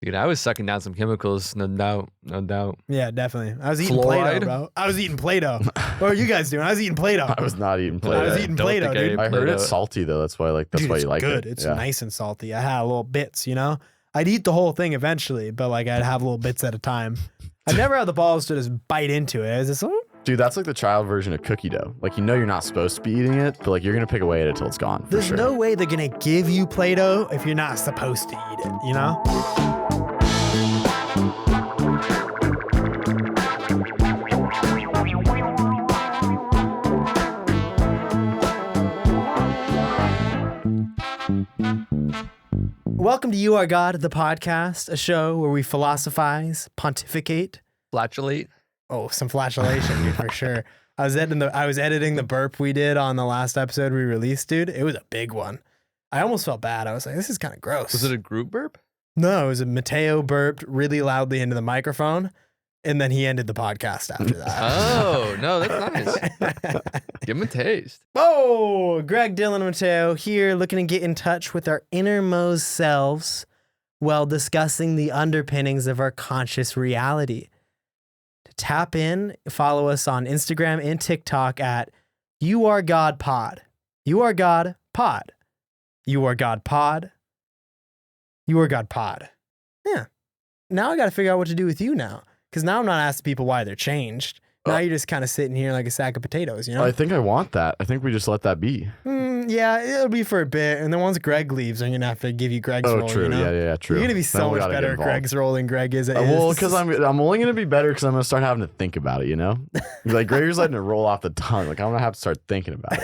Dude, I was sucking down some chemicals, no doubt. Yeah, definitely. I was eating Fluoride? Play-doh, bro. I was eating Play-doh. What are you guys doing? I was eating Play-doh. I was not eating Play-doh. I was eating Play-doh, dude. I heard it's salty though. That's why Dude, you it's like good. it. It's Yeah. nice and salty. I had little bits, you know? I'd eat the whole thing eventually, but like I'd have little bits at a time. I never had the balls to just bite into it. Is this Dude, that's like the child version of cookie dough. Like, you know you're not supposed to be eating it, but like you're gonna pick away at it till it's gone. For There's sure. no way they're gonna give you Play-doh if you're not supposed to eat it, you know? Welcome to You Are God, the podcast, a show where we philosophize, pontificate. Flatulate. Oh, some flatulation, dude, for sure. I was editing the burp we did on the last episode we released, dude. It was a big one. I almost felt bad. I was like, this is kind of gross. Was it a group burp? No, it was a Mateo burped really loudly into the microphone, and then he ended the podcast after that. Oh, no, that's nice. Give him a taste. Oh, Greg, Dylan, and Mateo here looking to get in touch with our innermost selves while discussing the underpinnings of our conscious reality. To tap in, follow us on Instagram and TikTok at You Are God Pod. You Are God Pod. You Are God Pod. You Are God Pod. Yeah. Now I got to figure out what to do with you now. Because now I'm not asking people why they're changed. Now you're just kind of sitting here like a sack of potatoes, you know? I think I want that. I think we just let that be. Yeah, it'll be for a bit. And then once Greg leaves, I'm going to have to give you Greg's role. True. You know? Yeah, true. You're going to be Then so we much gotta get better at involved. Greg's role than Greg is. Well, because I'm only going to be better because I'm going to start having to think about it, you know? Like, Gregor's letting it roll off the tongue. Like, I'm going to have to start thinking about it.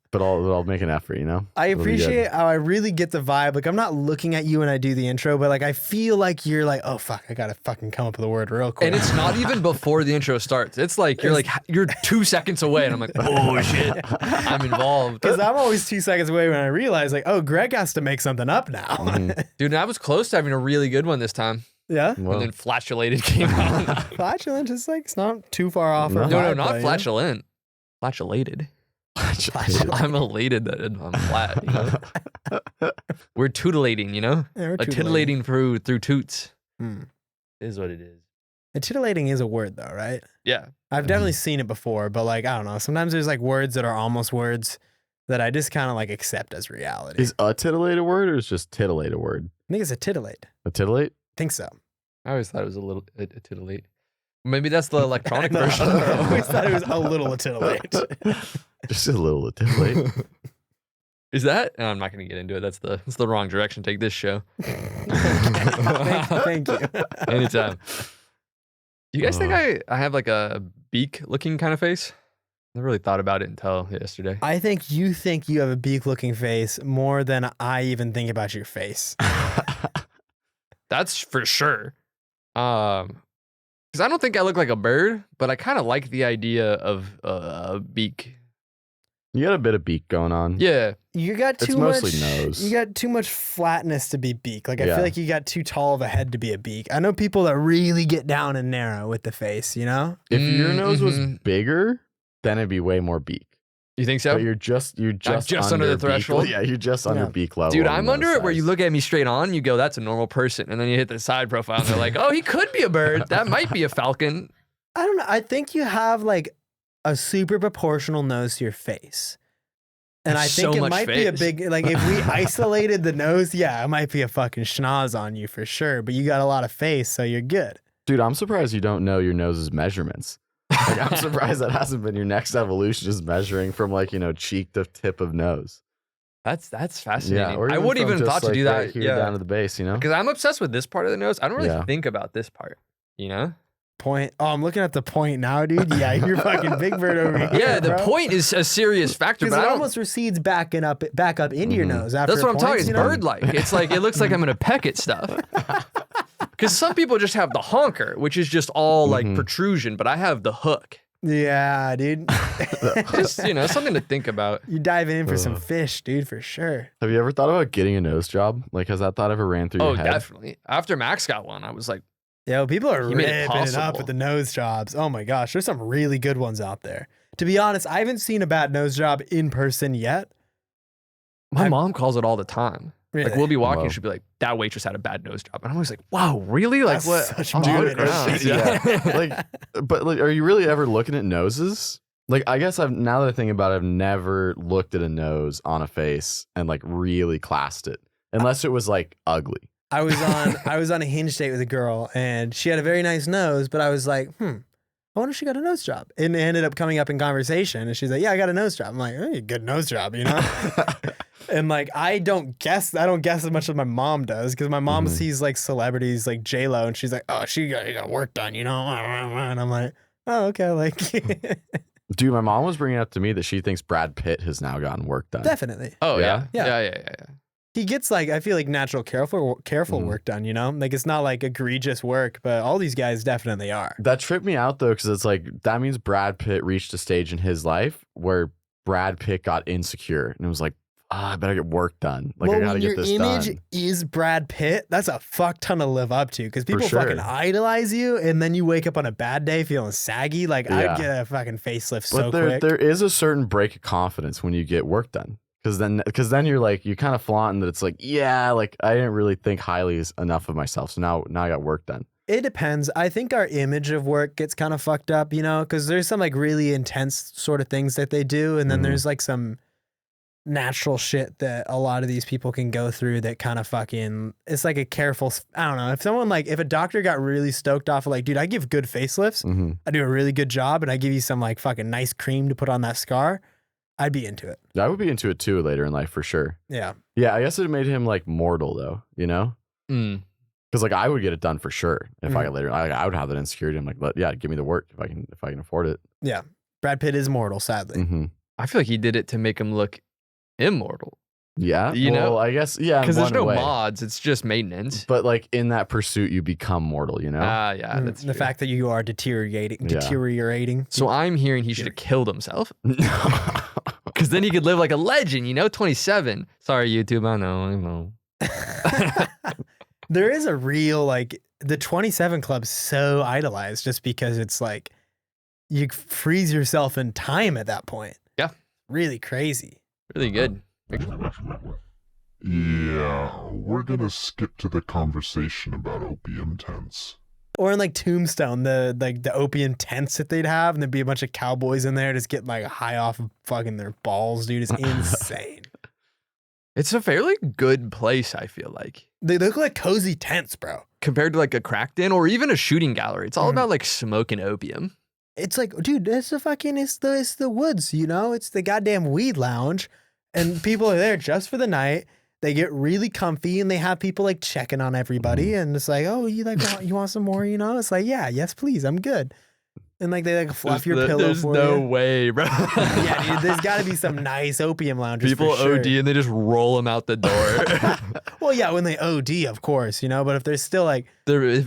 But I'll make an effort, you know? I It'll be appreciate how I really get the vibe. Like, I'm not looking at you when I do the intro, but like, I feel like you're like, oh, fuck, I got to fucking come up with a word real quick. And it's not even before the intro starts. It's like you're 2 seconds away, and I'm like, oh shit, I'm involved. Because I'm always 2 seconds away when I realize, like, oh, Greg has to make something up now. Mm-hmm. Dude, I was close to having a really good one this time. Yeah? Well, And then Flatulated came out. Flatulence is like, it's not too far off. No. our No, vibe, not but, flatulent. Flatulated. I'm elated that I'm flat, you know? We're tutillating, you know? Yeah, we're Titillating through toots. Hmm. Is what it is. And titillating is a word, though, right? Yeah. I've definitely seen it before, but like, I don't know. Sometimes there's like words that are almost words that I just kind of like accept as reality. Is a titillate a word or is just titillate a word? I think it's a titillate. A titillate? Think so. I always thought it was a little a titillate. Maybe that's the electronic No, version. I always thought it was a little titillate. Just a little titillate. Is that? No, I'm not going to get into it. That's the wrong direction. Take this show. Thank you. Anytime. Do you guys think I have like a beak-looking kind of face? I never really thought about it until yesterday. I think you have a beak-looking face more than I even think about your face. That's for sure. Because I don't think I look like a bird, but I kind of like the idea of a beak. You got a bit of beak going on. Yeah. You got too It's much. mostly nose. You got too much flatness to be beak. Like I Yeah. feel like you got too tall of a head to be a beak. I know people that really get down and narrow with the face. You know. If your nose was Mhm. bigger, then it'd be way more beak. You think so? But you're just under the beak- threshold? Yeah, you're just under Yeah. beak level. Dude, on I'm the under it where you size. look at me straight on, you go, that's a normal person. And then you hit the side profile and they're like, oh, he could be a bird. That might be a falcon. I don't know. I think you have like a super proportional nose to your face. And I That's think so it much might be a face. big, like if we isolated the nose, yeah, it might be a fucking schnoz on you for sure. But you got a lot of face, so you're good. Dude, I'm surprised you don't know your nose's measurements. Like, I'm surprised that hasn't been your next evolution, just measuring from like, you know, cheek to tip of nose. That's fascinating. or I wouldn't from even just, thought to like, do that. right here down to the base, you know? Because I'm obsessed with this part of the nose. I don't really Yeah. think about this part, you know? Point. Oh, I'm looking at the point now, dude. Yeah, you're fucking Big Bird over here. Yeah, the bro. point is a serious factor, Because but it I don't. almost recedes back up into your nose after That's what I'm it talking. points, It's you know? bird-like. It's like it looks like I'm gonna peck at stuff. Because some people just have the honker, which is just all like protrusion, but I have the hook. Yeah, dude. Just something to think about. You're diving in for some fish, dude, for sure. Have you ever thought about getting a nose job? Like, has that thought ever ran through Oh, your head? definitely. After Max got one, I was like, Yo, people are You ripping made it it up possible. with the nose jobs. Oh my gosh, there's some really good ones out there. To be honest, I haven't seen a bad nose job in person yet. my mom calls it all the time. Like we'll be walking, she'll be like, "That waitress had a bad nose job," and I'm always like, "Wow, really? Like That's what?" such On the mood. ground. Yeah. But are you really ever looking at noses? Like, I guess now that I think about it, I've never looked at a nose on a face and like really classed it, unless it was like ugly. I was on a Hinge date with a girl, and she had a very nice nose, but I was like, I wonder if she got a nose job. And it ended up coming up in conversation, and she's like, "Yeah, I got a nose job." I'm like, "Hey, good nose job, you know?" And like, I don't guess as much as my mom does, because my mom sees like celebrities like J-Lo, and she's like, "Oh, she got work done, you know?" And I'm like, "Oh, okay." Like, dude, my mom was bringing up to me that she thinks Brad Pitt has now gotten work done. definitely. Oh Yeah? Yeah. He gets like, I feel like natural careful work done, you know? Like, it's not like egregious work, but all these guys definitely are. That tripped me out though, because it's like, that means Brad Pitt reached a stage in his life where Brad Pitt got insecure and it was like, I better get work done. Like, I gotta get this done. When your image is Brad Pitt, that's a fuck ton to live up to, because people fucking idolize you, and then you wake up on a bad day feeling saggy. Like, I'd get a fucking facelift so quick. There is a certain break of confidence when you get work done. Because then you're like, you kind of flaunting that it's like, yeah, like I didn't really think highly enough of myself. So now I got work done. It depends. I think our image of work gets kind of fucked up, you know, because there's some like really intense sort of things that they do. And then there's like some natural shit that a lot of these people can go through that kind of fucking, it's like a careful, I don't know. If a doctor got really stoked off of like, dude, I give good facelifts, I do a really good job, and I give you some like fucking nice cream to put on that scar, I'd be into it. I would be into it too later in life for sure. Yeah. Yeah, I guess it made him like mortal though, you know? Because like I would get it done for sure if I got later. I would have that insecurity. I'm like, yeah, give me the work if I can afford it. Yeah. Brad Pitt is mortal, sadly. I feel like he did it to make him look immortal. Yeah. You know? I guess, yeah. Because there's no mods. It's just maintenance. But like in that pursuit, you become mortal, you know? Yeah, that's the true. fact that you are deteriorating. So I'm hearing he should have killed himself. Because then he could live like a legend, you know? 27. Sorry, YouTube. I know. There is a real, like, the 27 Club's so idolized just because it's like you freeze yourself in time at that point. Yeah. Really crazy. Really good. Yeah, we're gonna skip to the conversation about opium tents. Or in like Tombstone, the opium tents that they'd have, and there'd be a bunch of cowboys in there just getting like high off of fucking their balls, dude. It's insane. It's a fairly good place, I feel like. They look like cozy tents, bro. Compared to like a crack den or even a shooting gallery. It's all about like smoking opium. It's like, dude, it's the woods, you know? It's the goddamn weed lounge. And people are there just for the night. They get really comfy, and they have people like checking on everybody. And it's like, oh, you want some more, you know? It's like, yeah, yes, please, I'm good. And like they like fluff your pillow for you. There's no way, bro. Yeah, dude, there's got to be some nice opium lounges. People for sure. OD and they just roll them out the door. Well, yeah, when they OD, of course, you know. But if they're still like, if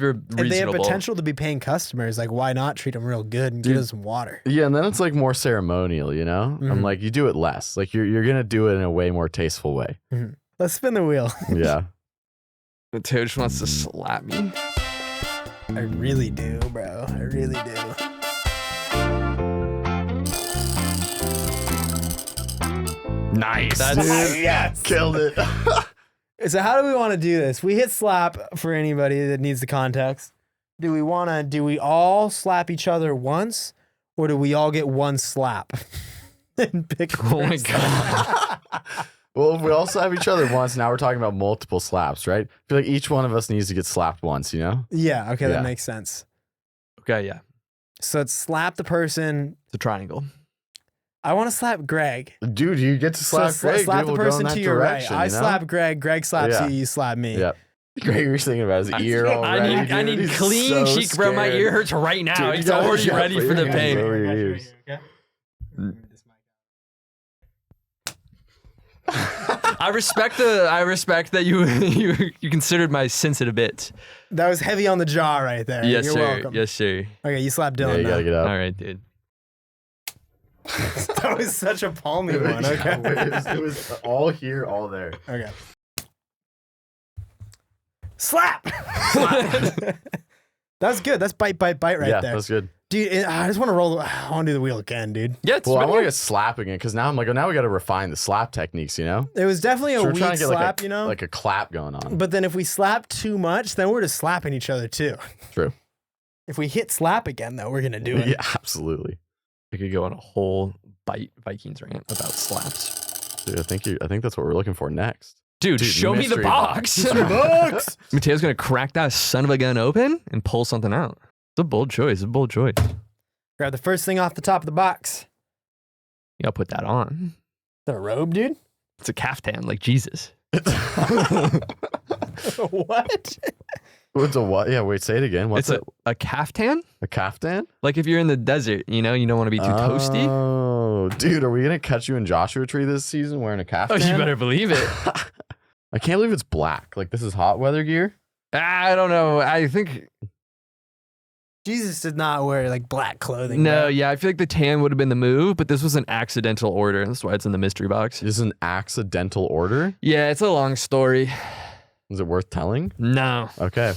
they have potential to be paying customers, like why not treat them real good and give them some water? Yeah, and then it's like more ceremonial, you know. I'm like, you do it less. Like you're gonna do it in a way more tasteful way. Let's spin the wheel. Yeah. Mateo just wants to slap me. I really do, bro. I really do. Nice. Yes. Killed it. So how do we want to do this? We hit slap for anybody that needs the context. Do we all slap each other once, or do we all get one slap? And pick Oh my God. Well, if we all slap each other once, now we're talking about multiple slaps, right? I feel like each one of us needs to get slapped once, you know? Yeah, okay, that makes sense. Okay, yeah. So it's slap the person. It's a triangle. I want to slap Greg. Dude, you get to slap Greg. Slap dude, the person to your right. I slap Greg. Greg slaps you. You slap me. Yeah. Greg, you're thinking about his ear already. I need He's clean so cheek, bro. My scared. ear hurts right now. Dude, It's already ready for the pain. Over your ears. I respect that you considered my sensitive bits. That was heavy on the jaw right there. Yes, You're sir. welcome. Yes, sir. Okay, you slap Dylan. Yeah, you gotta get up. All right, dude. That was such a palmy one. Okay. It was all here, all there. Okay. Slap. That's good. That's bite right there. That's good. Dude, I just want to roll. I want to do the wheel again, dude. Yeah, it's Well, I really- want to get slapping it because now I'm like, oh, now we got to refine the slap techniques, you know? It was definitely a So we're weak trying to get slap, you know? like a clap going on. But then if we slap too much, then we're just slapping each other too. True. If we hit slap again, though, we're going to do it. Yeah, absolutely. I could go on a whole bite Vikings rant about slaps. Dude, I think that's what we're looking for next. Dude, Dude, show me the mystery box. Box! Mateo's gonna crack that son of a gun open and pull something out. It's a bold choice. It's a bold choice. Grab the first thing off the top of the box. You gotta put that on. Is that a robe, dude? It's a caftan, like Jesus. What? What's a what? Yeah, wait, say it again. What's It's a caftan? a caftan? Like if you're in the desert, you know, you don't want to be too toasty. Oh, dude, are we gonna catch you in Joshua Tree this season wearing a Oh, caftan? you better believe it. I can't believe it's black. Like this is hot weather gear. I don't know. I think Jesus did not wear like black clothing. no. bro. Yeah, I feel like the tan would have been the move, but this was an accidental order. That's why it's in the mystery box. This is an accidental order. Yeah, it's a long story. Is it worth telling? No. Okay.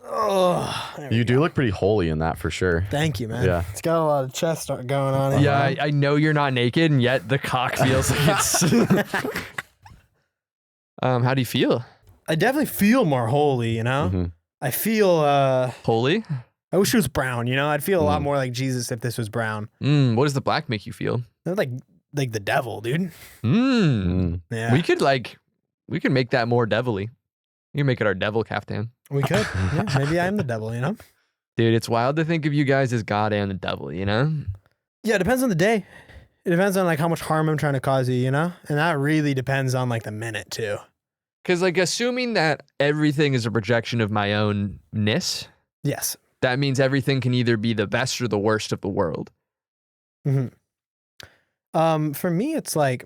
Oh, there we You go. do look pretty holy in that for sure. Thank you, man. Yeah. It's got a lot of chest going on. Yeah, I know you're not naked, and yet the cock feels like it's. How do you feel? I definitely feel more holy, you know? Mhm. I feel, Holy? I wish it was brown, you know? I'd feel a lot more like Jesus if this was brown. What does the black make you feel? Like the devil, dude. Mm. Yeah. We could make that more devilly. We can make it our devil caftan. We could. Yeah, maybe I am the devil, you know? Dude, it's wild to think of you guys as God and the devil, you know? Yeah, it depends on the day. It depends on like how much harm I'm trying to cause you, you know? And that really depends on like the minute too. Because, like, assuming that everything is a projection of my own-ness, Yes. that means everything can either be the best or the worst of the world. For me, it's like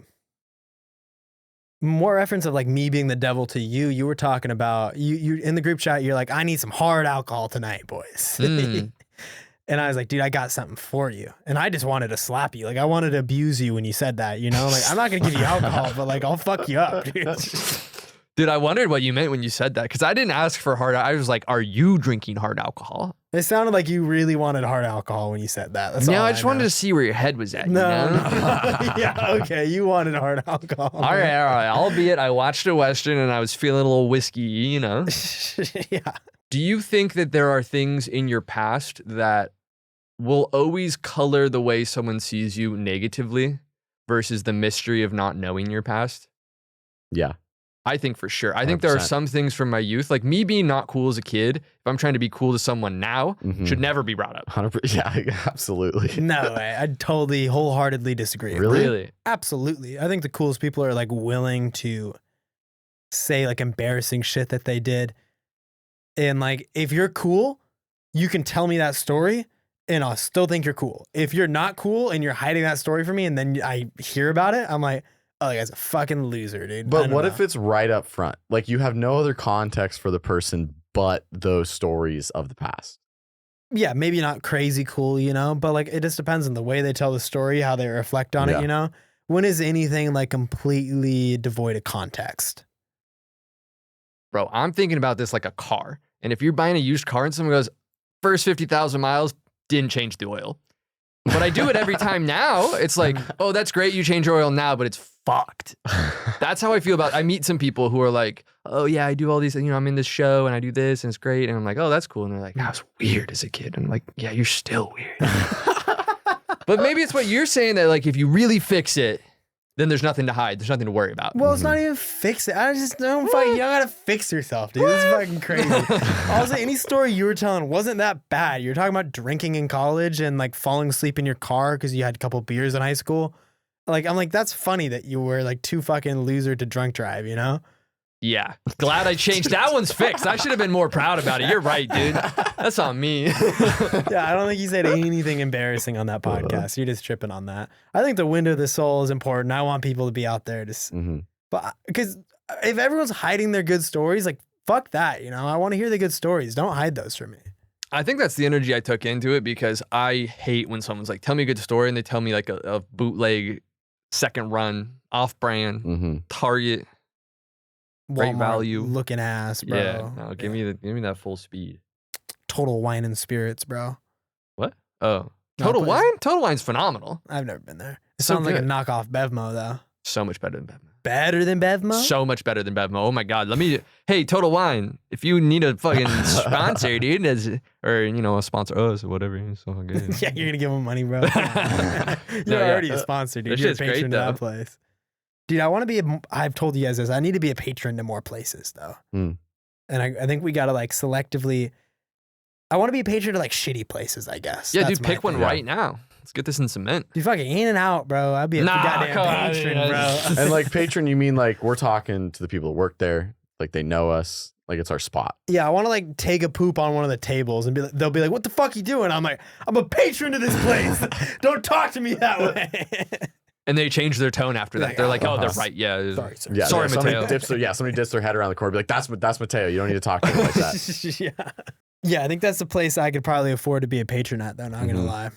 more reference of like me being the devil to you. You were talking about you in the group chat. You're like, I need some hard alcohol tonight, boys. Mm. And I was like, dude, I got something for you. And I just wanted to slap you. Like I wanted to abuse you when you said that, you know? Like I'm not gonna give you alcohol, but like I'll fuck you up, dude. Dude, I wondered what you meant when you said that, because I didn't ask for hard. I was like, are you drinking hard alcohol? It sounded like you really wanted hard alcohol when you said that. That's No, all I just wanted know. to see where your head was at. No, you know? no. Yeah, okay. You wanted hard alcohol. All right. Albeit I watched a Western and I was feeling a little whiskey, you know? Yeah. Do you think that there are things in your past that will always color the way someone sees you negatively versus the mystery of not knowing your past? Yeah. I think for sure. I think there are 100%. some things from my youth, like me being not cool as a kid, if I'm trying to be cool to someone now, should never be brought up. 100%. Yeah, absolutely. No way. I totally wholeheartedly disagree. Really? Absolutely. I think the coolest people are like willing to say like embarrassing shit that they did. And like, if you're cool, you can tell me that story and I'll still think you're cool. If you're not cool and you're hiding that story from me and then I hear about it, I'm like, oh, that guy's a fucking loser, dude. But what if it's right up front? Like you have no other context for the person but those stories of the past. Yeah, maybe not crazy cool, you know, but like it just depends on the way they tell the story, how they reflect on Yeah. it, you know? When is anything like completely devoid of context? Bro, I'm thinking about this like a car. And if you're buying a used car and someone goes, first 50,000 miles, didn't change the oil. But I do it every time now. It's like, oh, that's great. You change your oil now, but it's fucked. That's how I feel about I meet some people who are like, oh, yeah, I do all these, you know, I'm in this show and I do this and it's great. And I'm like, oh, that's cool. And they're like, I was weird as a kid. And I'm like, yeah, you're still weird. But maybe it's what you're saying that like, if you really fix it, then there's nothing to hide. There's nothing to worry about. Well, it's not even fix it. I just don't fucking, you don't gotta fix yourself, dude. This is fucking crazy. Also, any story you were telling wasn't that bad. You're talking about drinking in college and like falling asleep in your car because you had a couple beers in high school. Like, I'm like, that's funny that you were like too fucking loser to drunk drive, you know? Yeah. Glad I changed. That one's fixed. I should have been more proud about it. You're right, dude. That's on me. Yeah, I don't think you said anything embarrassing on that podcast. You're just tripping on that. I think the window of the soul is important. I want people to be out there to, but because if everyone's hiding their good stories, like fuck that, you know. I want to hear the good stories. Don't hide those from me. I think that's the energy I took into it because I hate when someone's like, tell me a good story and they tell me like a bootleg second run, off-brand, Target. Great Walmart value. looking ass, bro. Yeah, no, give me that full speed. Total wine and spirits, bro. What? Oh, No, Total please. Wine? Total Wine's phenomenal. I've never been there. It So sounds like a good. knockoff Bevmo, though. So much better than Bevmo. Better than Bevmo? So much better than Bevmo. Oh my God. Hey, Total Wine, if you need a fucking sponsor, dude, or, a sponsor us or whatever. It's so good. Yeah, you're going to give them money, bro. Come on. You're No, yeah. already a sponsor, dude. That You're a shit's great, patron to that though. place. Dude, I want to be I've told you guys this. I need to be a patron to more places, though. Mm. And I think we got to like selectively. I want to be a patron to like shitty places, I guess. Yeah, That's dude, my pick one thing. right now. Let's get this in cement. Dude, fucking in and out, bro. I'd be a Nah, goddamn come on, patron, dude. bro. And like patron, you mean like we're talking to the people that work there, like they know us, like it's our spot. Yeah, I want to like take a poop on one of the tables and they'll be like, "What the fuck you doing?" I'm like, "I'm a patron to this place. Don't talk to me that way." And they change their tone after that. Like, They're like, oh, they're uh-huh. right. Yeah. Sorry, sir. Yeah, Sorry, somebody Mateo. somebody dips their head around the corner, be like, "That's Mateo. You don't need to talk to him like that." Yeah. Yeah, I think that's the place I could probably afford to be a patron at, though, not gonna Mhm. lie.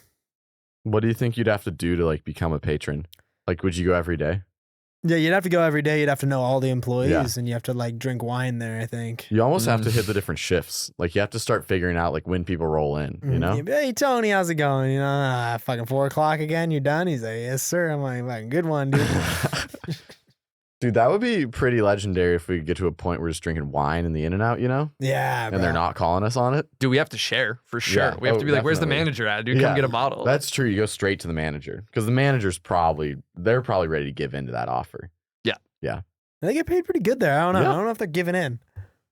What do you think you'd have to do to like become a patron? Like, would you go every day? Yeah, you'd have to go every day. You'd have to know all the employees and you have to like drink wine there, I think. You almost have to hit the different shifts. Like, you have to start figuring out like when people roll in. You know? You'd be, "Hey, Tony, how's it going? Fucking 4 o'clock again? You done?" He's like, "Yes, sir." I'm like, "Fucking good one, dude." Dude, that would be pretty legendary if we could get to a point where we're just drinking wine in the In-N-Out, Yeah, and they're not calling us on it. Do we have to share for sure? Yeah. We have Oh, to be like, where's the definitely. manager at? Dude, Yeah. come get a bottle. That's true. You go straight to the manager because the manager's they're probably ready to give in to that offer. They get paid pretty good there. I don't know. Yeah. I don't know if they're giving in.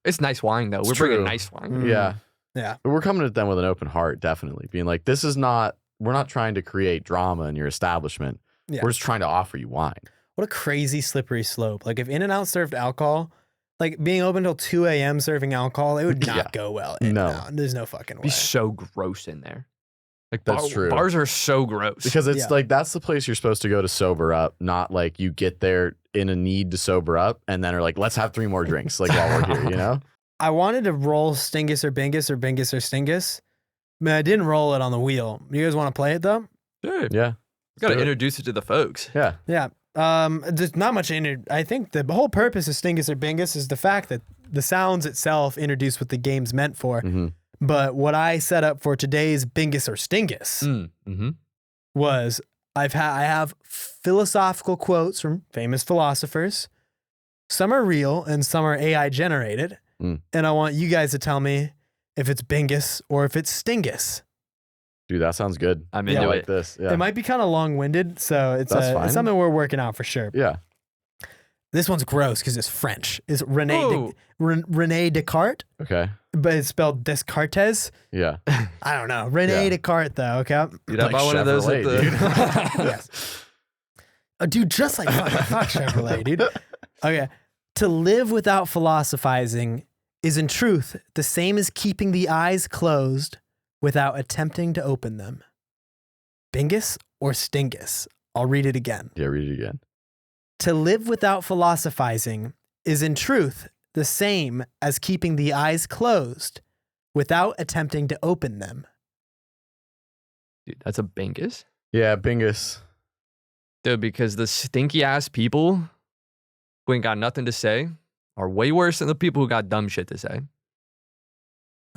It's nice wine, though. It's We're bringing true. nice wine. Mm. Yeah. Yeah. But we're coming at them with an open heart, definitely. Being like, we're not trying to create drama in your establishment. Yeah. We're just trying to offer you wine. What a crazy slippery slope. Like if In-N-Out served alcohol, like being open till 2 a.m. serving alcohol, it would not Yeah. go well. No. In-N-Out. There's no fucking It'd way. be so gross in there. Like That's true. Bars are so gross. Because it's Yeah. like, that's the place you're supposed to go to sober up, not like you get there in a need to sober up and then are like, let's have 3 more drinks, like while we're here, you know? I wanted to roll Stingus or Bingus or Bingus or Stingus, but I didn't roll it on the wheel. You guys want to play it though? Sure. Yeah. Got to do it. introduce it to the folks. Yeah. Yeah. There's not much in it. I think the whole purpose of Stingus or Bingus is the fact that the sounds itself introduce what the game's meant for. Mhm. But what I set up for today's Bingus or Stingus Mm-hmm. was I have philosophical quotes from famous philosophers. Some are real and some are AI generated. Mm. And I want you guys to tell me if it's Bingus or if it's Stingus. Dude, that sounds good. I'm I into like it. this. Yeah. It might be kind of long-winded, so it's That's fine. something we're working out for sure. Yeah. This one's gross because it's French. It's Oh. René Descartes, Okay. but it's spelled Descartes. Yeah. I don't know. René Yeah. Descartes, though. Okay. Dude, I Like bought one of those at Chevrolet, the. dude. Yes. Oh, dude, just like fuck Chevrolet, dude. Okay. To live without philosophizing is in truth the same as keeping the eyes closed without attempting to open them. Bingus or Stingus? I'll read it again. Yeah, read it again. To live without philosophizing is in truth the same as keeping the eyes closed without attempting to open them. Dude, that's a bingus. Yeah, Bingus. Dude, because the stinky ass people who ain't got nothing to say are way worse than the people who got dumb shit to say.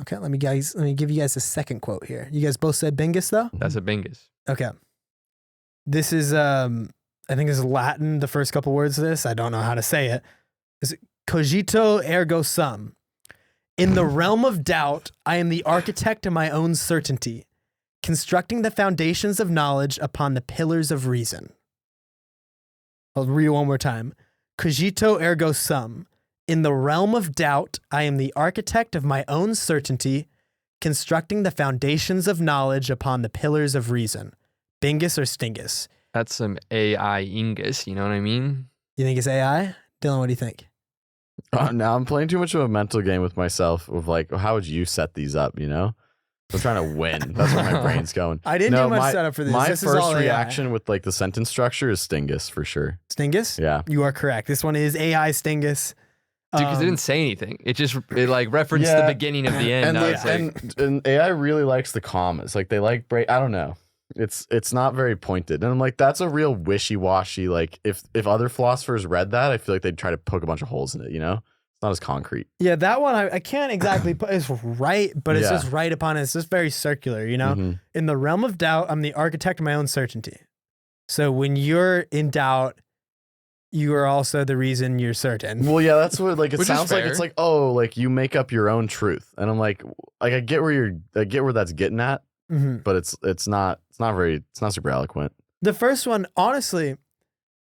Okay, let me give you guys a second quote here. You guys both said Bingus though? That's a bingus. Okay. This is I think this is Latin, the first couple words of this. I don't know how to say it. Is it cogito ergo sum? In the realm of doubt, I am the architect of my own certainty, constructing the foundations of knowledge upon the pillars of reason. I'll read it one more time. Cogito ergo sum. In the realm of doubt, I am the architect of my own certainty, constructing the foundations of knowledge upon the pillars of reason. Bingus or Stingus? That's some AI Ingus, you know what I mean? You think it's AI? Dylan, what do you think? Now I'm playing too much of a mental game with myself of like, how would you set these up, you know? I'm trying to win. That's where my brain's going. I didn't do much my, setup for this. My This is all first AI. reaction with like the sentence structure is Stingus for sure. Stingus? Yeah. You are correct. This one is AI Stingus. Dude, because it didn't say anything. It like referenced the Yeah. beginning of the end. And, I like, was like, and AI really likes the commas. Like they like break. I don't know. It's not very pointed. And I'm like, that's a real wishy-washy. Like if other philosophers read that, I feel like they'd try to poke a bunch of holes in it, you know? not as concrete. Yeah, that one I can't exactly put. It's right, but it's Yeah. just right upon it. It's just very circular, you know? Mhm. In the realm of doubt, I'm the architect of my own certainty. So when you're in doubt, you are also the reason you're certain. Well, yeah, that's what like it Which is sounds like. It's fair. like, oh, like you make up your own truth, and I'm like I get where that's getting at, Mhm. but it's not super eloquent. The first one, honestly,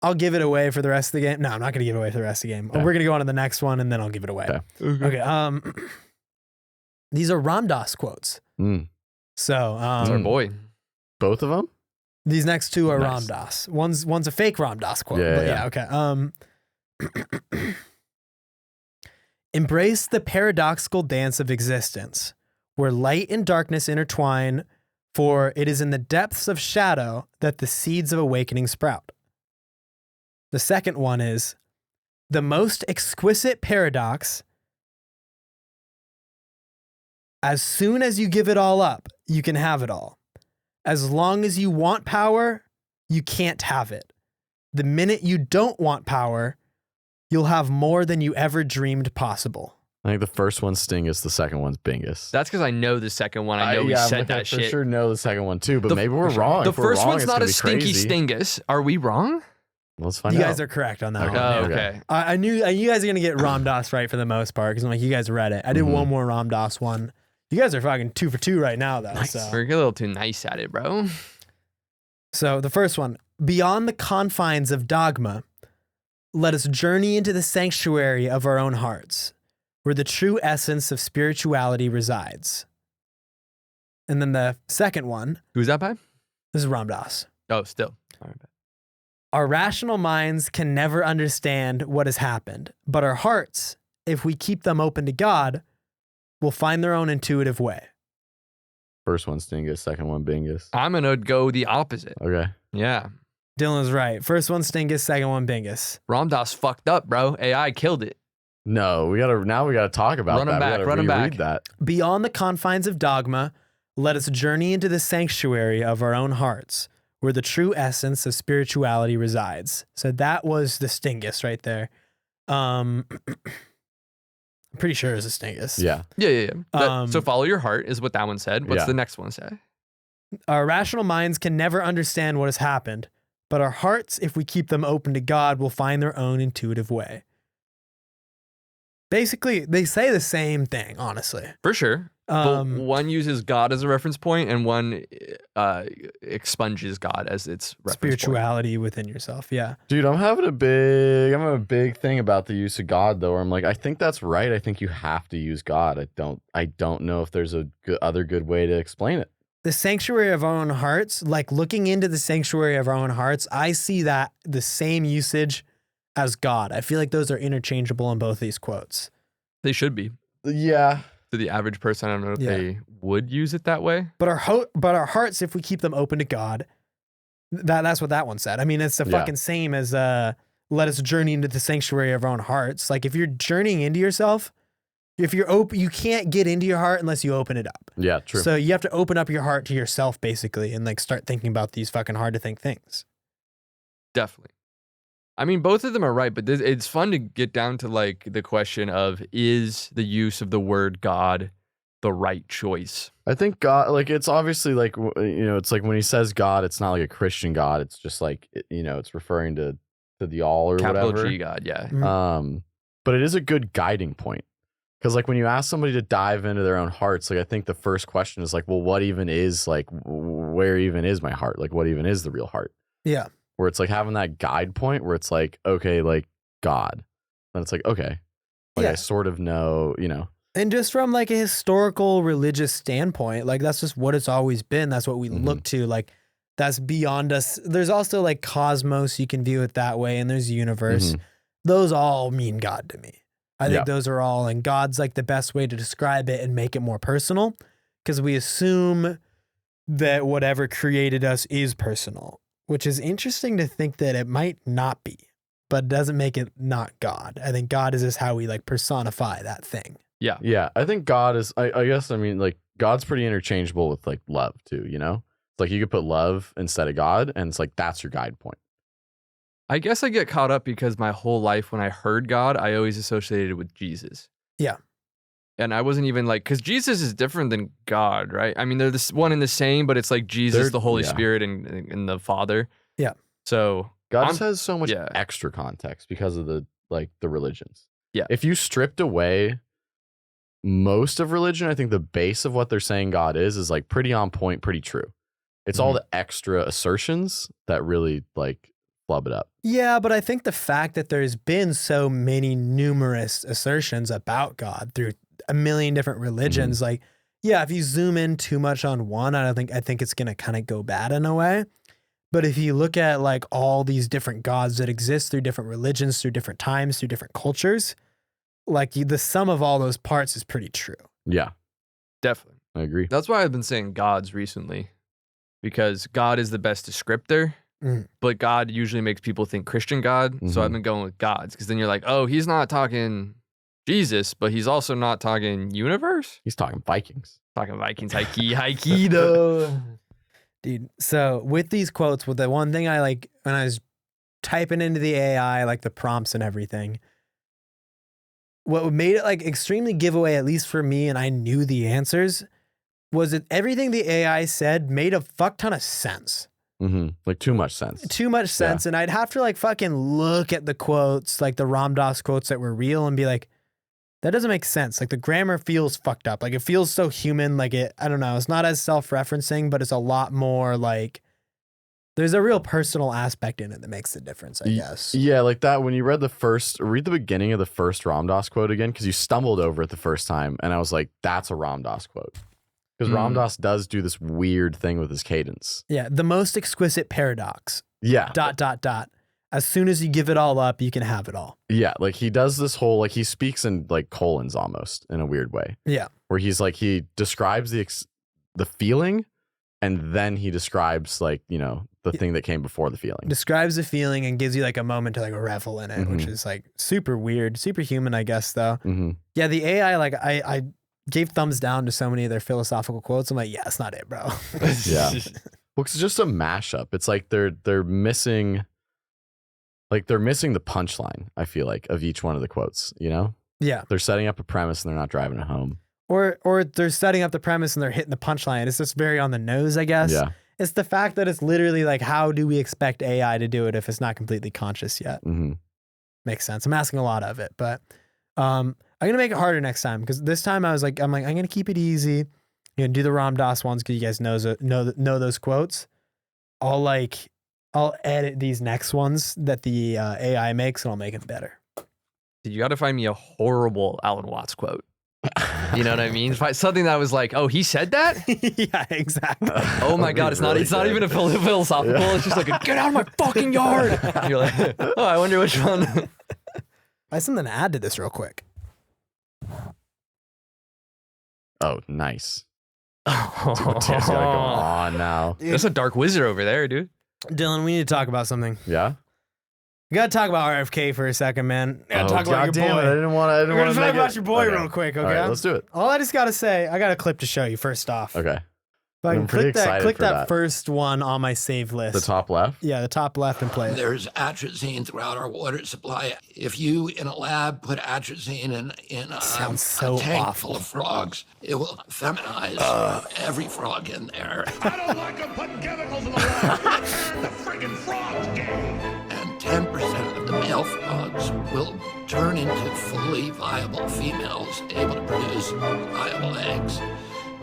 I'll give it away for the rest of the game. No, I'm not going to give it away for the rest of the game. Okay. We're going to go on to the next one, and then I'll give it away. Okay. Okay. These are Ram Dass quotes. Mm. So That's our boy. Both of them. these next two are Nice. Ram Dass. One's a fake Ram Dass quote. Yeah, But yeah. Okay. Embrace the paradoxical dance of existence, where light and darkness intertwine, for it is in the depths of shadow that the seeds of awakening sprout. The second one is the most exquisite paradox. As soon as you give it all up, you can have it all. As long as you want power, you can't have it. The minute you don't want power, you'll have more than you ever dreamed possible. I think the first one's Stingus, the second one's Bingus. That's because I know the second one. I know we said that I shit. for sure know the second one too, but The- maybe we're wrong. The If we're first wrong, one's it's not gonna a be stinky crazy. stingus. Are we wrong? Let's find You out. guys are correct on that Okay. one. Oh, Okay. okay. I knew you guys are going to get Ram Dass right for the most part because I'm like, you guys read it. I did Mhm. one more Ram Dass one. You guys are fucking 2 for 2 right now, though. Nice. We're a little too nice at it, bro. So the first one, beyond the confines of dogma, let us journey into the sanctuary of our own hearts, where the true essence of spirituality resides. And then the second one, Who's that by? this is Ram Dass. Oh, still. All right. Our rational minds can never understand what has happened, but our hearts, if we keep them open to God, will find their own intuitive way. First one Stingus, second one Bingus. I'm gonna go the opposite. Okay. Yeah. Dylan's right. First one Stingus, second one Bingus. Ram Dass fucked up, bro. AI killed it. No, we gotta talk about Run 'em that. back, We gotta run 'em reread back. that. Beyond the confines of dogma, let us journey into the sanctuary of our own hearts, where the true essence of spirituality resides. So that was the Stingus right there. I'm pretty sure it was a Stingus. Yeah. Yeah. So Um, follow your heart is what that one said. What's Yeah. the next one say? Our rational minds can never understand what has happened, but our hearts, if we keep them open to God, will find their own intuitive way. Basically, they say the same thing, honestly. For sure. But one uses God as a reference point, and one expunges God as its reference point. Spirituality within yourself. Yeah. Dude, I'm having a big thing about the use of God though. Where I'm like, I think that's right. I think you have to use God. I don't know if there's a other good way to explain it. The sanctuary of our own hearts, like looking into the sanctuary of our own hearts, I see that the same usage as God. I feel like those are interchangeable in both these quotes. They should be. Yeah. To the average person, I don't know if Yeah. they would use it that way. But our hearts, if we keep them open to God, that's what that one said. I mean, it's the Yeah. fucking same as let us journey into the sanctuary of our own hearts. Like if you're journeying into yourself, if you're open, you can't get into your heart unless you open it up. Yeah, true. So you have to open up your heart to yourself basically and like start thinking about these fucking hard to think things. Definitely. I mean, both of them are right, but it's fun to get down to like the question of, is the use of the word God the right choice? I think God, like, it's obviously like, it's like when he says God, it's not like a Christian God. It's just like, it's referring to the all or Capital whatever. G God, yeah. Mhm. But it is a good guiding point. Because like when you ask somebody to dive into their own hearts, like I think the first question is like, well, what even is like, where even is my heart? Like what even is the real heart? Yeah. Where it's like having that guide point where it's like, okay, like God. Then it's like, okay. Like Yeah. I sort of know, And just from like a historical religious standpoint, like that's just what it's always been. That's what we Mhm. look to. Like that's beyond us. There's also like cosmos, you can view it that way, and there's universe. Mhm. Those all mean God to me. I think Yeah. those are all, and God's like the best way to describe it and make it more personal because we assume that whatever created us is personal, which is interesting to think that it might not be, but it doesn't make it not God. I think God is just how we like personify that thing. Yeah, I think God is, I guess, I mean, like, God's pretty interchangeable with, like, love, too, It's like you could put love instead of God, and it's like, that's your guide point. I guess I get caught up because my whole life when I heard God, I always associated it with Jesus. Yeah. And I wasn't even like, because Jesus is different than God, right? I mean, they're this one and the same, but it's like Jesus, the Holy Spirit, and the Father. Yeah. So God just has so much yeah. extra context because of the religions. Yeah. If you stripped away most of religion, I think the base of what they're saying God is like pretty on point, pretty true. It's all the extra assertions that really like flub it up. Yeah, but I think the fact that there's been so many numerous assertions about God through a million different religions, like, yeah, if you zoom in too much on one, I think it's gonna kind of go bad in a way. But if you look at like all these different gods that exist through different religions, through different times, through different cultures, like the sum of all those parts is pretty true. Yeah, definitely. I agree. That's why I've been saying gods recently, because God is the best descriptor, but God usually makes people think Christian God. So I've been going with gods, because then you're like, oh, he's not talking Jesus, but he's also not talking universe. He's talking Vikings. Talking Vikings, Aikido. Dude, so with these quotes, with the one thing I like when I was typing into the AI, like the prompts and everything, what made it like extremely giveaway, at least for me, and I knew the answers, was that everything the AI said made a fuck ton of sense. Like too much sense. Too much sense. Yeah. And I'd have to like fucking look at the quotes, like the Ram Dass quotes that were real, and be like, that doesn't make sense. Like the grammar feels fucked up. Like it feels so human. Like I don't know. It's not as self-referencing, but it's a lot more like there's a real personal aspect in it that makes the difference, I guess. Yeah, like that when you read the beginning of the first Ram Dass quote again, because you stumbled over it the first time, and I was like, that's a Ram Dass quote. Because Ram Dass does do this weird thing with his cadence. Yeah, the most exquisite paradox. Yeah. ... As soon as you give it all up, you can have it all. Yeah, like he does this whole, like he speaks in like colons almost in a weird way. Yeah. Where he's like, he describes the feeling, and then he describes like, you know, the thing that came before the feeling. Describes the feeling and gives you like a moment to like revel in it, which is like super weird, super human, I guess, though. Yeah, the AI, like I gave thumbs down to so many of their philosophical quotes. I'm like, yeah, it's not it, bro. Yeah. Well, it's just a mashup. It's like they're missing... Like they're missing the punchline, I feel like, of each one of the quotes, you know? Yeah. They're setting up a premise and they're not driving it home. Or they're setting up the premise and they're hitting the punchline. It's just very on the nose, I guess. Yeah. It's the fact that it's literally like, how do we expect AI to do it if it's not completely conscious yet? Makes sense. I'm asking a lot of it, but I'm going to make it harder next time, because this time I'm going to keep it easy. I'm going to do the Ram Dass ones because you guys know those quotes. I'll edit these next ones that the AI makes, and I'll make it better. You got to find me a horrible Alan Watts quote. You know what I mean? Something that was like, oh, he said that? Yeah, exactly. Oh my God, it's not even a philosophical. Yeah. It's just like, get out of my fucking yard. You're like, oh, I wonder which one. I have something to add to this real quick. Oh, nice. Mateo's gotta go on now. There's a dark wizard over there, dude. Dylan, we need to talk about something. Yeah? We gotta talk about RFK for a second, man. Oh, talk about your boy. I didn't want to talk about your boy real quick, okay? All right, let's do it. All I just gotta say, I got a clip to show you first off. Okay. I'm click that first one on my save list. The top left? Yeah, the top left and play it. There's atrazine throughout our water supply. If you, in a lab, put atrazine in a tank full of frogs, it will feminize every frog in there. I don't like them putting chemicals in the water. The friggin' frog's gay. And 10% of the male frogs will turn into fully viable females able to produce viable eggs.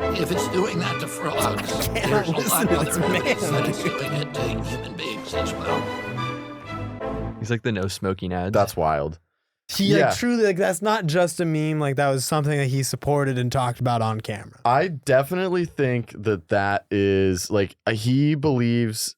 If it's doing that to frogs, there's a lot of other evidence that it's doing it to human beings as well. He's like the no smoking ads. That's wild. Like, truly, like that's not just a meme. Like that was something that he supported and talked about on camera. I definitely think that is like he believes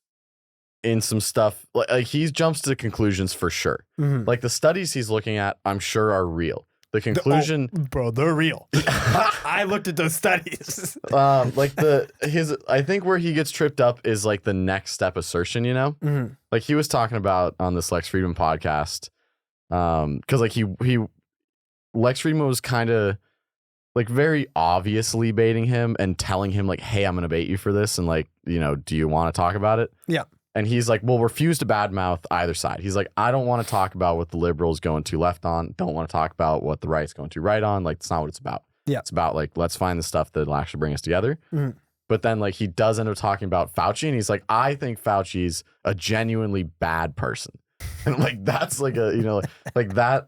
in some stuff. Like he jumps to conclusions for sure. Like the studies he's looking at, I'm sure are real. The conclusion, bro, they're real. I looked at those studies. I think where he gets tripped up is like the next step assertion, you know? Like he was talking about on this Lex Friedman podcast, because like he Lex Friedman was kind of like very obviously baiting him and telling him like, hey, I'm gonna bait you for this, and like, you know, do you want to talk about it? Yeah. And he's like, well, refuse to badmouth either side. He's like, I don't want to talk about what the liberals going too left on. Don't want to talk about what the right's going too right on. Like, it's not what it's about. Yeah. It's about like, let's find the stuff that'll actually bring us together. Mhm. But then like he does end up talking about Fauci, and he's like, I think Fauci's a genuinely bad person. And like that's like a, you know, like that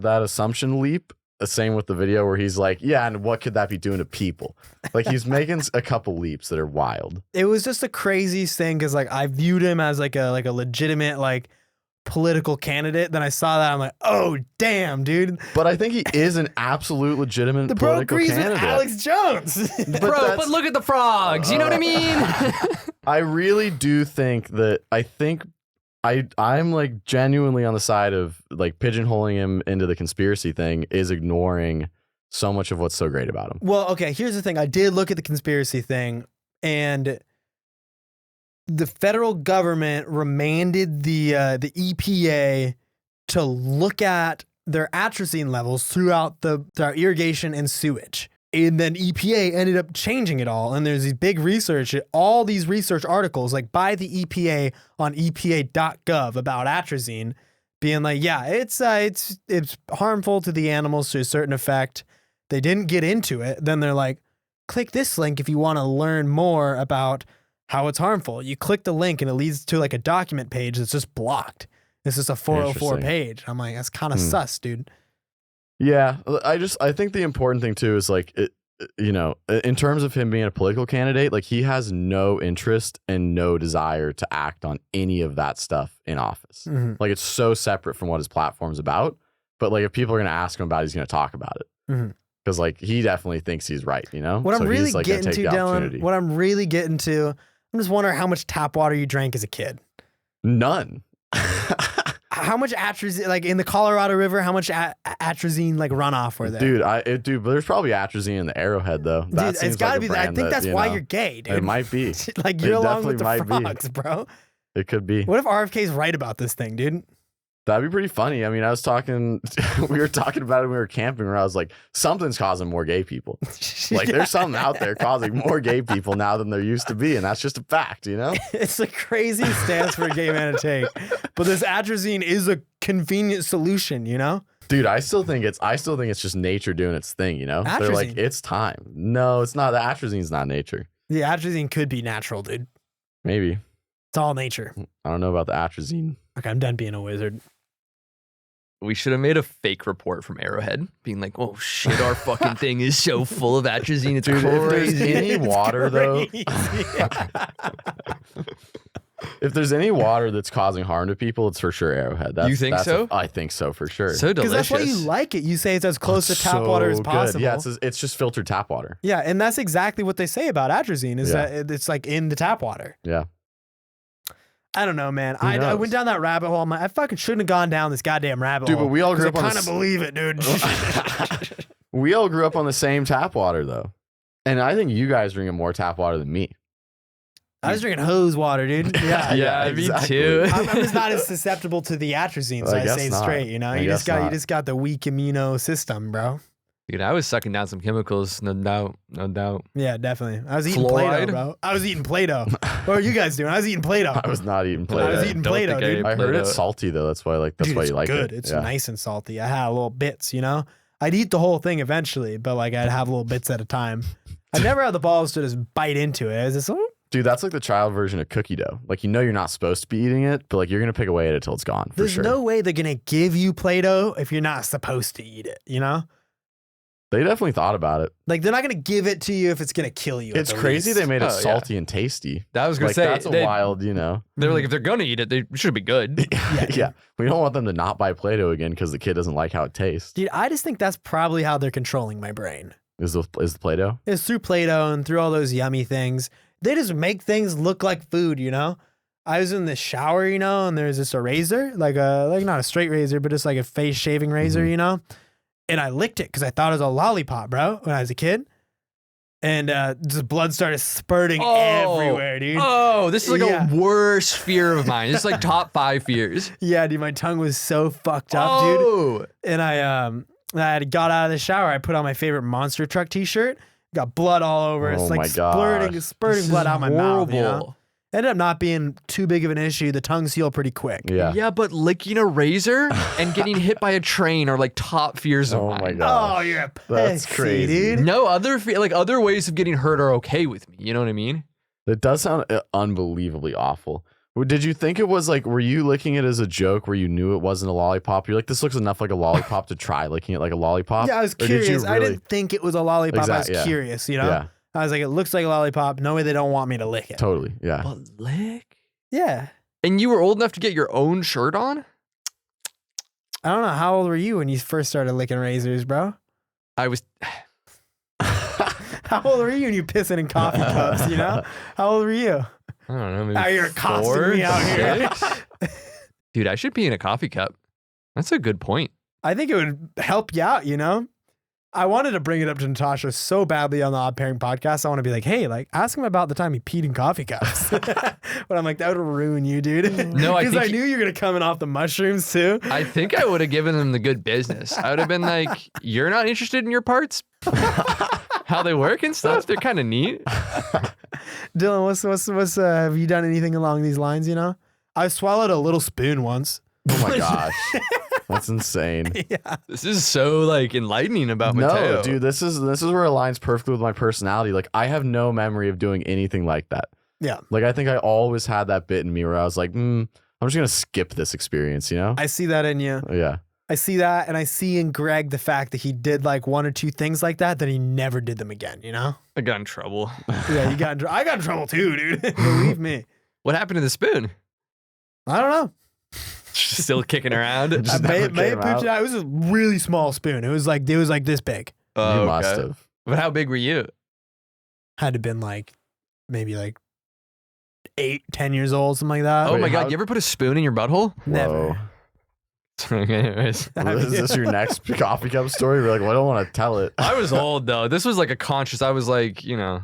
assumption leap. The same with the video where he's like, yeah, and what could that be doing to people? Like he's making a couple leaps that are wild. It was just the craziest thing because like I viewed him as like a legitimate like political candidate. Then I saw that I'm like, oh damn, dude. But I think he is an absolute legitimate The bro political agrees with candidate. Alex Jones. But look at the frogs. You know what I mean? I really do think that I'm like genuinely on the side of like pigeonholing him into the conspiracy thing is ignoring so much of what's so great about him. Well, okay, here's the thing. I did look at the conspiracy thing, and the federal government remanded the EPA to look at their atrazine levels throughout their irrigation and sewage. And then EPA ended up changing it all. And there's these big research, all these research articles like by the EPA on EPA.gov about atrazine being like, yeah, it's harmful to the animals to a certain effect. They didn't get into it. Then they're like, click this link if you want to learn more about how it's harmful. You click the link and it leads to like a document page that's just blocked. This is a 404 page. I'm like, that's kind of sus, dude. Yeah, I think the important thing too is like, you know, in terms of him being a political candidate, like he has no interest and no desire to act on any of that stuff in office. Mm-hmm. Like it's so separate from what his platform's about. But like if people are going to ask him about it, he's going to talk about it. Mm-hmm. Because like he definitely thinks he's right, you know? What I'm really he's, like, getting gonna to, take the Dylan, opportunity. what I'm really getting to, I'm just wondering how much tap water you drank as a kid. None. How much atrazine, like in the Colorado River, how much atrazine like runoff were there? Dude, but there's probably atrazine in the Arrowhead though. That Dude, seems it's gotta like a be that. I brand think that's you why know, you're gay, dude. It might be. Like It you're along with the definitely might frogs, bro. It could be. What if RFK's right about this thing, dude? That'd be pretty funny. I mean, we were talking about it when we were camping where I was like, something's causing more gay people. Like there's something out there causing more gay people now than there used to be. And that's just a fact, you know? It's a crazy stance for a gay man to take. But this atrazine is a convenient solution, you know? Dude, I still think it's just nature doing its thing, you know? They're like, Atrazine. it's time. No, it's not. The atrazine's not nature. The atrazine could be natural, dude. Maybe. It's all nature. I don't know about the atrazine. Okay, I'm done being a wizard. We should have made a fake report from Arrowhead being like, oh shit, our fucking thing is so full of atrazine. It's Dude, if there's crazy. any water though, if there's any water that's causing harm to people, it's for sure Arrowhead. You think so? I think so for sure. So Because delicious. that's why you like it. You say it's as close to tap So water as good. possible. Yeah, it's just filtered tap water. Yeah, and that's exactly what they say about atrazine is that it's like in the tap water. Yeah. I don't know, man. Who I knows? went down that rabbit hole. I'm like, I fucking shouldn't have gone down this goddamn rabbit Dude, hole. but we all grew up on I kind of this- believe it, dude. We all grew up on the same tap water though. And I think you guys drink more tap water than me. I was drinking hose water, dude. Yeah. Yeah, me too. I'm just not as susceptible to the atrazine, so I I guess say it not. straight. You know, I you guess you not. just got the weak immune system, bro. Dude, I was sucking down some chemicals, no doubt. Yeah, definitely. I was eating Fluoride? Play-doh, bro. I was eating Play-doh. What are you guys doing? I was eating Play-Doh. I was not eating I was Play-Doh. eating Don't Play-Doh, think I dude. ate I heard it's Play-Doh. salty though. That's why Dude, you it's like good. it. It's Yeah. nice and salty. I had little bits, you know? I'd eat the whole thing eventually, but like I'd have little bits at a time. I never had the balls to just bite into it. It's just, oh. Dude, that's like the child version of cookie dough. Like, you know, you're not supposed to be eating it, but like you're going to pick away at it till it's gone. For There's sure. no way they're going to give you Play-Doh if you're not supposed to eat it, you know? They definitely thought about it. Like they're not going to give it to you if it's going to kill you. at It's the crazy least. they made it Oh, yeah. salty and tasty. That was gonna Like, say that's a wild, you know. They were like, if they're gonna eat it, they should be good. Yeah. We don't want them to not buy Play-Doh again because the kid doesn't like how it tastes. Dude, I just think that's probably how they're controlling my brain. Is the Play-Doh? It's through Play-Doh and through all those yummy things. They just make things look like food, you know? I was in the shower, you know, and there's this razor, like not a straight razor, but just like a face shaving razor, Mhm. you know? And I licked it because I thought it was a lollipop, bro, when I was a kid. And just blood started spurting everywhere, dude. Oh, this is like Yeah. a worse fear of mine. This is like top 5 fears. Yeah, dude, my tongue was so fucked up, dude. Oh, And I got out of the shower. I put on my favorite monster truck t-shirt. Got blood all over. It's Oh like my gosh. spurting this blood is out my mouth, you know? horrible. Ended up not being too big of an issue. The tongues heal pretty quick. Yeah. Yeah, but licking a razor and getting hit by a train are like top fears of Oh mine. my god. Oh, you're a That's pussy, crazy. dude. No other ways of getting hurt are okay with me. You know what I mean? It does sound unbelievably awful. Did you think it was like, were you licking it as a joke where you knew it wasn't a lollipop? You're like, this looks enough like a lollipop to try licking it like a lollipop? Yeah, I was Or did you curious. I really- didn't think it was a lollipop. I was Yeah. curious, you know? Yeah, I was like, it looks like a lollipop. No way they don't want me to lick it. totally. Yeah. But lick? Yeah. And you were old enough to get your own shirt on? I don't know. How old were you when you first started licking razors, bro? I was. How old were you when you pissing in coffee cups, you know? How old were you? I don't know. Maybe Now you're accosting 4, me out here. 6? Dude, I should be in a coffee cup. That's a good point. I think it would help you out, you know? I wanted to bring it up to Natasha so badly on the Odd Pairing podcast. I want to be like, hey, like, ask him about the time he peed in coffee cups. But I'm like, that would ruin you, dude. No, I Because I think knew you were going to come in off the mushrooms too. I think I would have given them the good business. I would have been like, "You're not interested in your parts? How they work and stuff? They're kind of neat." Dylan, what's have you done anything along these lines, you know? I swallowed a little spoon once. Oh my gosh. That's insane. Yeah. This is so like enlightening about No, Mateo. dude, this is where it aligns perfectly with my personality. Like, I have no memory of doing anything like that. Yeah. Like, I think I always had that bit in me where I was like, I'm just gonna skip this experience, you know? I see that in you. Yeah. I see that, and I see in Greg the fact that he did like 1 or 2 things like that he never did them again, you know? I got in trouble. Yeah, I got in trouble too, dude. Believe me. What happened to the spoon? I don't know. Still kicking around. Just I may never have came pooped it out. It was a really small spoon. It was like this big. Oh, You must okay. have. But how big were you? Had to been like maybe like 8, 10 years old, something like that. Oh Wait, my how- god, you ever put a spoon in your butthole? Never. Anyways. Is this your next coffee cup story? We're like, well, I don't want to tell it. I was old though. This was like a conscious. I was like, you know,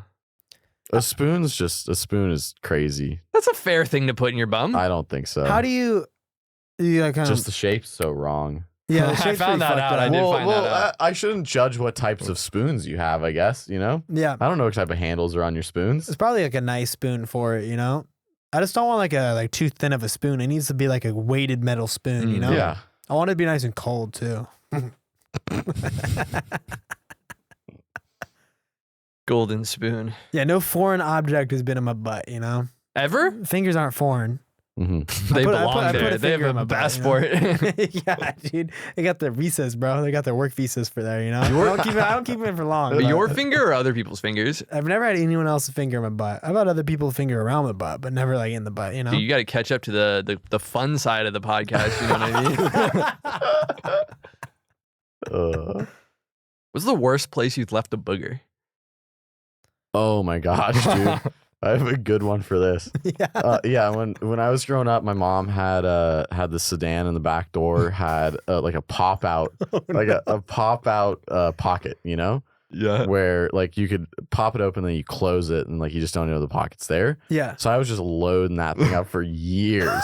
A spoon is crazy. that's a fair thing to put in your bum. I don't think so. How do you like kind Just of the shape's so wrong. yeah? The I shape's found pretty that fucked out. I up. did find that out. I shouldn't judge what types of spoons you have, I guess, you know? Yeah, I don't know what type of handles are on your spoons. it's probably like a nice spoon for it, you know. I just don't want like too thin of a spoon. It needs to be like a weighted metal spoon, you know. Yeah. I want it to be nice and cold too. Golden spoon. Yeah, no foreign object has been in my butt, you know. Ever? Fingers aren't foreign. hmm They I belong put there. a They have finger in my a butt, passport. Yeah, dude. They got their visas, bro. They got their work visas for there, you know. I don't keep it for long. But but your finger or other people's fingers? I've never had anyone else's finger in my butt. I've had other people finger around my butt, but never like in the butt, you know. Dude, you got to catch up to the fun side of the podcast. You know what I mean? What's the worst place you've left a booger? Oh my gosh, dude. I have a good one for this. Yeah. Yeah, when I was growing up, my mom had the sedan in the back door, had like a pop out, like a pop out pocket, you know, Yeah. where like you could pop it open, then you close it, and like you just don't know the pocket's there. Yeah. So I was just loading that thing up for years,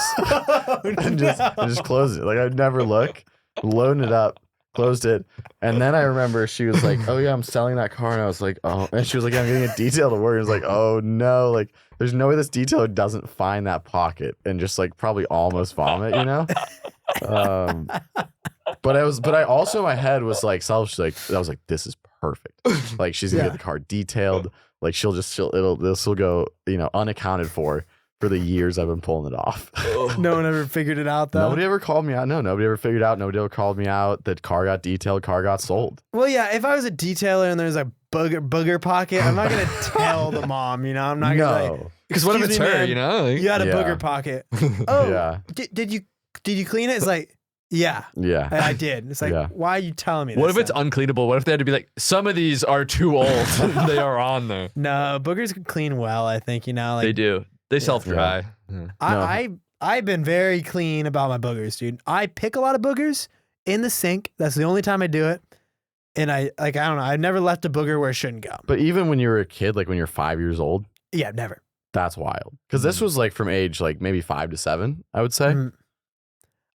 and just closed it. Like I'd never look, loading it up, closed it, and then I remember she was like, "Oh yeah, I'm selling that car," and I was like, "Oh," and she was like, "I'm getting a detail to work." And I was like, "Oh no, like there's no way this detailer doesn't find that pocket and just like probably almost vomit, you know." But I also in my head was like selfish, like I was like, "This is perfect." Like she's gonna Yeah. get the car detailed, like this will go, you know, unaccounted for the years I've been pulling it off. No one ever figured it out though. Nobody ever called me out. No, nobody ever figured out. Nobody ever called me out that car got detailed, car got sold. Well, yeah, if I was a detailer and there's a booger pocket, I'm not gonna tell the mom, you know. I'm not gonna like, Because what if "Excuse it's me, her? man, You know? Like, you had a Yeah. booger pocket." Oh, Yeah. did you clean it? It's like, yeah, Yeah. I did. It's like, Yeah. why are you telling me this? What if it's then? uncleanable? What if they had to be like, some of these are too old? They are on there. No, boogers can clean well, I think, you know. Like They do. They self dry. I've been very clean about my boogers, dude. I pick a lot of boogers in the sink. That's the only time I do it. And I don't know. I've never left a booger where it shouldn't go. But even when you were a kid, like when you're 5 years old, Yeah, never. that's wild. Because this was like from age like maybe 5 to 7, I would say. Mhm.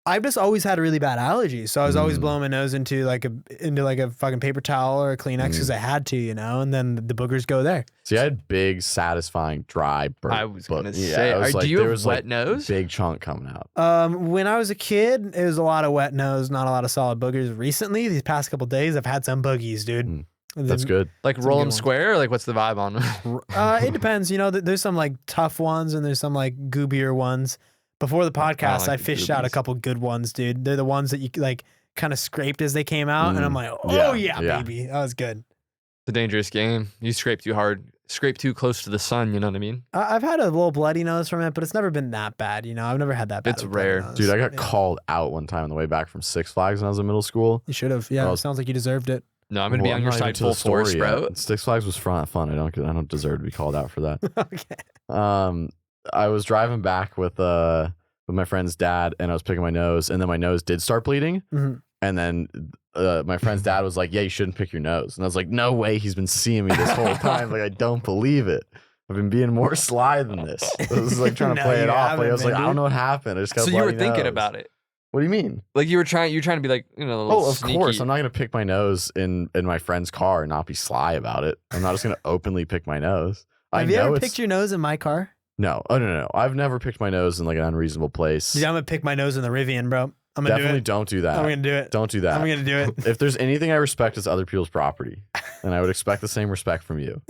I've just always had a really bad allergy, so I was always blowing my nose into like a fucking paper towel or a Kleenex because I had to, and then the boogers go there. See, I had big, satisfying, dry burp. I was gonna but, say, it was do you there have wet nose? Big chunk coming out. When I was a kid, it was a lot of wet nose, not a lot of solid boogers. Recently, these past couple days, I've had some boogies, dude. That's good. Like roll them square, or like what's the vibe on them? It depends. There's some like tough ones and there's some like goobier ones. Before the podcast, I fished out a couple good ones, dude. They're the ones that you like kind of scraped as they came out, and I'm like, oh yeah, baby, that was good. It's a dangerous game. You scrape too hard, scrape too close to the sun. You know what I mean? I've had a little bloody nose from it, but it's never been that bad. I've never had that bad. It's rare, dude. I got called out one time on the way back from Six Flags when I was in middle school. You should have. Yeah, it sounds like you deserved it. No, I'm gonna be on your side full force, bro. Six Flags was fun. I don't deserve to be called out for that. Okay. I was driving back with my friend's dad, and I was picking my nose, and then my nose did start bleeding. And then my friend's dad was like, "Yeah, you shouldn't pick your nose." And I was like, "No way, he's been seeing me this whole time. Like, I don't believe it. I've been being more sly than this." I was like trying to play it off. Like, I was like, "I don't know what happened. I just got." So you were thinking about it. What do you mean? Like you were trying to be like, a little of sneaky. course. I'm not gonna pick my nose in my friend's car and not be sly about it. I'm not just gonna openly pick my nose. Have you ever picked your nose in my car? No. Oh no. I've never picked my nose in like an unreasonable place. Yeah, I'm gonna pick my nose in the Rivian, bro. I'm gonna Definitely don't do that. I'm gonna do it. Don't do that. I'm gonna do it. If there's anything I respect, it's other people's property, and I would expect the same respect from you.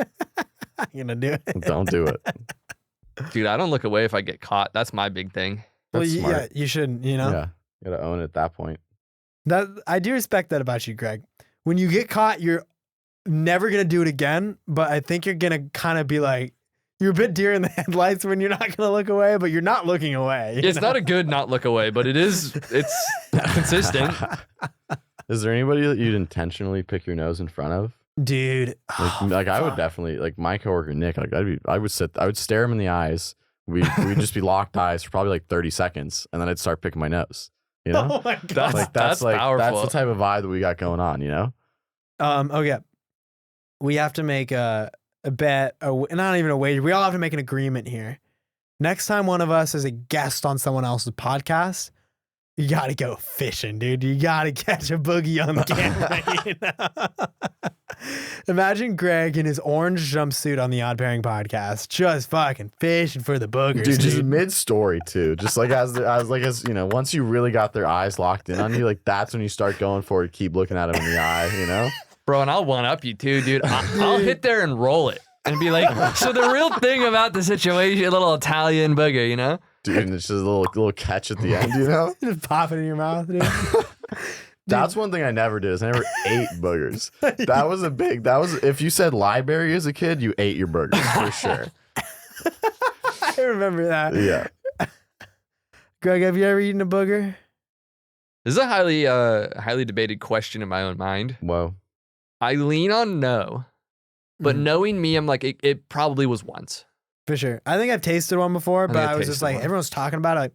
I'm gonna do it. Don't do it. Dude, I don't look away if I get caught. That's my big thing. That's smart. Yeah, you should. Yeah, you gotta own it at that point. That I do respect that about you, Greg. When you get caught, you're never gonna do it again. But I think you're gonna kind of be like, you're a bit deer in the headlights when you're not gonna look away, but you're not looking away. It's not a good not look away, but it's consistent. Is there anybody that you'd intentionally pick your nose in front of? Dude, Like I would definitely, like my coworker Nick. Like I would stare him in the eyes. We'd just be locked eyes for probably like 30 seconds, and then I'd start picking my nose. Oh my god, that's powerful. That's the type of vibe that we got going on. Okay, we have to make a bet, not even a wager. We all have to make an agreement here. Next time one of us is a guest on someone else's podcast, you gotta go fishing, dude. You gotta catch a boogie on the camera. Imagine Greg in his orange jumpsuit on the Odd Pairing podcast, just fucking fishing for the boogers, dude. Just mid-story too, just like as once you really got their eyes locked in on you, like that's when you start going for it. Keep looking at them in the eye, Bro, and I'll one up you too, dude. I'll hit there and roll it and be like, so the real thing about the situation, a little Italian booger, Dude, and it's just a little catch at the end, Just pop it in your mouth, dude. That's one thing I never did. Is I never ate boogers. That was if you said library as a kid, you ate your burgers for sure. I remember that. Yeah. Greg, have you ever eaten a booger? This is a highly debated question in my own mind. Whoa. I lean on no, but knowing me, I'm like, it probably was once. For sure. I think I've tasted one before, but I was just like, everyone's talking about it.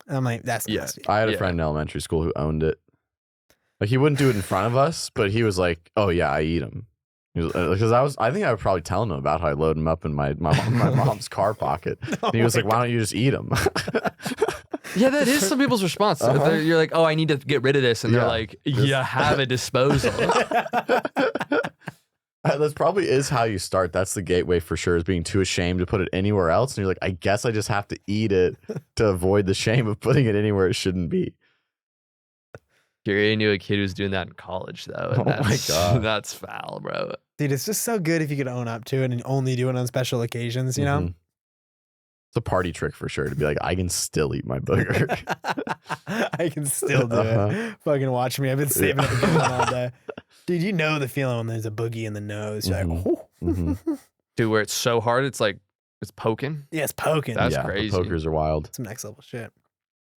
I'm like, that's nasty. I had a friend in elementary school who owned it. Like he wouldn't do it in front of us, but he was like, "Oh yeah, I eat them." Because I think I would probably tell him about how I load them up in my mom's car pocket. And he was like, "Why don't you just eat them?" Yeah, that is some people's response. You're like, "Oh, I need to get rid of this," and they're like, "You have a disposal." That probably is how you start. That's the gateway for sure, is being too ashamed to put it anywhere else. And you're like, I guess I just have to eat it to avoid the shame of putting it anywhere it shouldn't be. Gary knew a kid who was doing that in college, though. And my God. That's foul, bro. Dude, it's just so good if you could own up to it and only do it on special occasions, you know? It's a party trick for sure to be like, I can still eat my booger. I can still do it. Fucking watch me. I've been saving up a good one all day. Dude, you know the feeling when there's a boogie in the nose. You're like, oh. Dude, where it's so hard, it's like, it's poking. Yeah, it's poking. That's crazy. The pokers are wild. Some next level shit.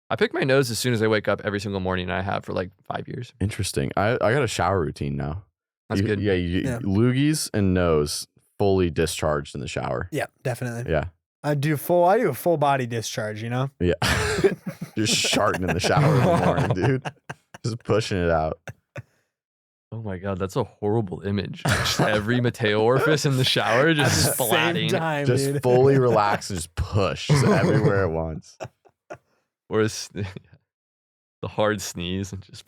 I pick my nose as soon as I wake up every single morning, and I have for like 5 years. Interesting. I got a shower routine now. That's good. Yeah, loogies and nose fully discharged in the shower. Yeah, definitely. Yeah. I do a full body discharge, you know? Yeah. Just sharting in the shower in the morning, dude. Just pushing it out. Oh my God, that's a horrible image. Just every Mateo orifice in the shower just splatting. Just fully relax and just push everywhere at once. Or the The hard sneeze and just.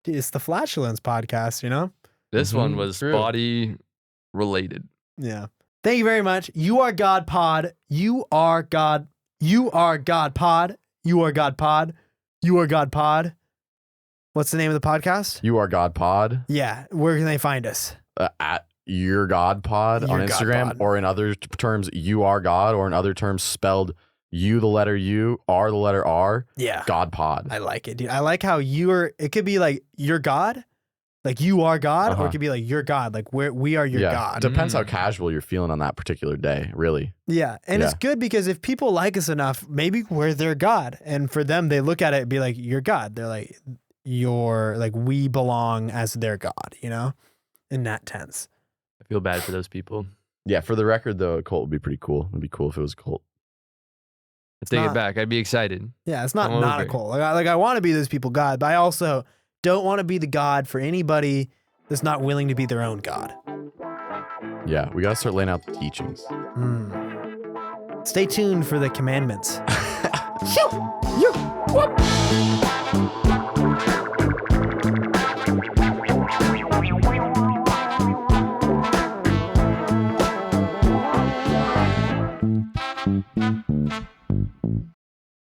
Dude, it's the Flatulence podcast, you know? This one Mhm, was true. body related. Yeah. Thank you very much. You are God Pod. You are God. You are God Pod. You are God Pod. You are God Pod. What's the name of the podcast? You Are God Pod Yeah. Where can they find us? at Your God Pod on Your God Instagram, Pod. or in other terms, You Are God, or in other terms, spelled U the letter U, R the letter R, Yeah. God Pod. I like it, dude. I like how it could be like you're God, like you are God, or Uh-huh. it could be like you're God, like we are your yeah, God. depends how Mm. casual you're feeling on that particular day, really. Yeah. And it's Yeah. good because if people like us enough, maybe we're their God. And for them, they look at it and be like, you're God. They're like, we belong as their God, you know, in that tense. I feel bad for those people. Yeah, for the record, though, a cult would be pretty cool. It'd be cool if it was a cult. I take not- it back. I'd be excited. Yeah. It's not Come not a over. cult. Like I want to be those people God, but I also don't want to be the God for anybody that's not willing to be their own God. Yeah, we got to start laying out the teachings. Stay tuned for the commandments. Whoop.